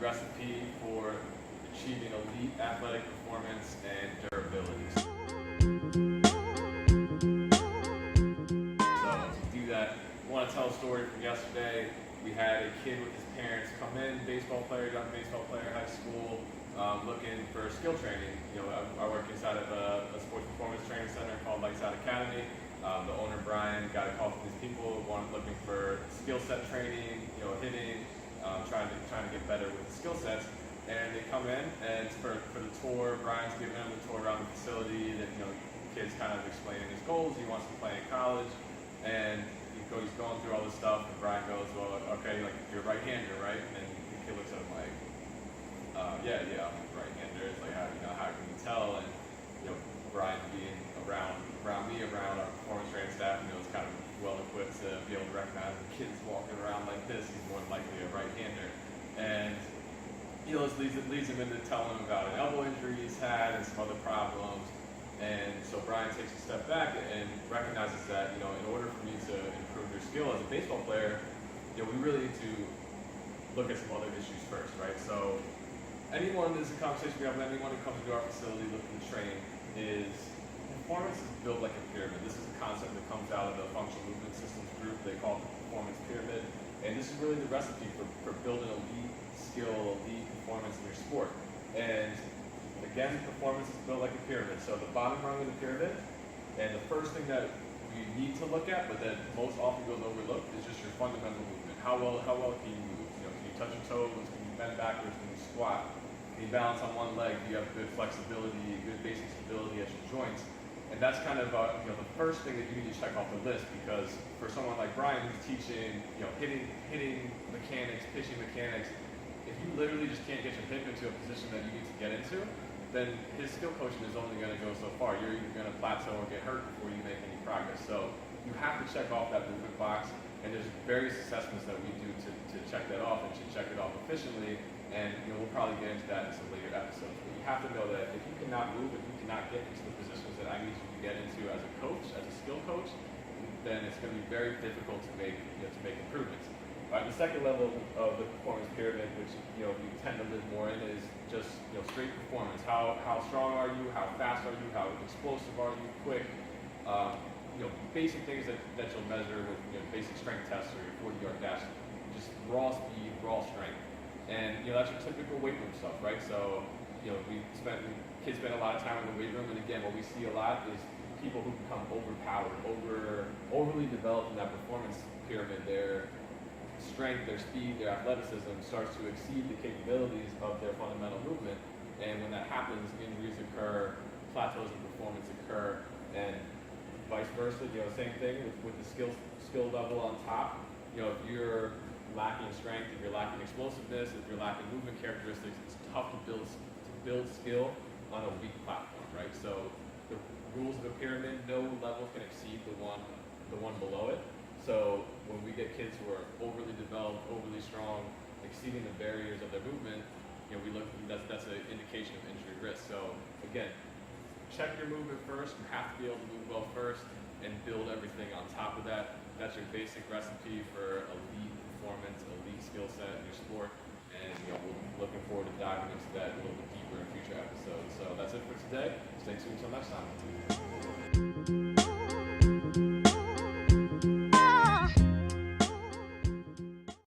recipe for achieving elite athletic performance and durability. So to do that, I want to tell a story from yesterday. We had a kid with his parents come in, baseball player, young baseball player, high school, looking for skill training. I work inside of a sports performance training center called Lights Out Academy. The owner, Brian, got a call from these people looking for skill set training, hitting, trying to get better with the skill sets. And they come in, and for the tour, Brian's giving them the tour around the facility. That the kid's kind of explaining his goals. He wants to play in college, and he's going through all this stuff. And Brian goes, "Well, okay, like you're a right-hander, right?" And the kid looks at him like, "Yeah, I'm a right-hander." It's like, how can you tell? And Brian being around me, around our performance training staff, is kind of well equipped to be able to recognize the kid's walking around like this. He's more than likely a right-hander, and this leads him into telling him about an elbow injury he's had and some other problems. And so Brian takes a step back and recognizes that, in order for me to improve your skill as a baseball player, we really need to look at some other issues first, right? So this is a conversation we have with anyone who comes to our facility looking to train, is performance is built like a pyramid. This is a concept that comes out of the functional movement systems group. They call it the performance pyramid. And this is really the recipe for building elite skill, elite performance in your sport. And again, performance is built like a pyramid. So the bottom rung of the pyramid, and the first thing that you need to look at, but that most often goes overlooked, is just your fundamental movement. How well can you move? Can you touch your toes? Can you bend backwards? Can you squat? Can you balance on one leg? Do you have good flexibility, good basic stability at your joints? And that's kind of the first thing that you need to check off the list, because for someone like Brian who's teaching hitting mechanics, pitching mechanics, if you literally just can't get your hip into a position that you need to get into, then his skill coaching is only going to go so far. You're either going to plateau or get hurt before you make any progress. So you have to check off that movement box, and there's various assessments that we do to check that off and to check it off efficiently. And we'll probably get into that in some later episodes. But you have to know that if you cannot move, if you cannot get into the positions that I need you to get into as a coach, as a skill coach, then it's going to be very difficult to make improvements. All right, the second level of the performance pyramid, which we tend to live more in, is just straight performance. How strong are you? How fast are you? How explosive are you? Quick. Basic things that you'll measure with basic strength tests or your 40-yard dash. Just raw speed, raw strength. And that's your typical weight room stuff, right? So kids spend a lot of time in the weight room, and again, what we see a lot is people who become overpowered, overly developed in that performance pyramid. Their strength, their speed, their athleticism starts to exceed the capabilities of their fundamental movement, and when that happens, injuries occur, plateaus in performance occur, and vice versa. Same thing with the skill level on top. If you're lacking strength, if you're lacking explosiveness, if you're lacking movement characteristics, it's tough to build skill on a weak platform, right? So the rules of a pyramid, no level can exceed the one below it. So when we get kids who are overly developed, overly strong, exceeding the barriers of their movement, that's an indication of injury risk. So again, check your movement first. You have to be able to move well first, and build everything on top of that. That's your basic recipe for elite performance, elite skill set in your sport. And we're looking forward to diving into that a little bit deeper in future episodes. So that's it for today. Stay tuned until next time.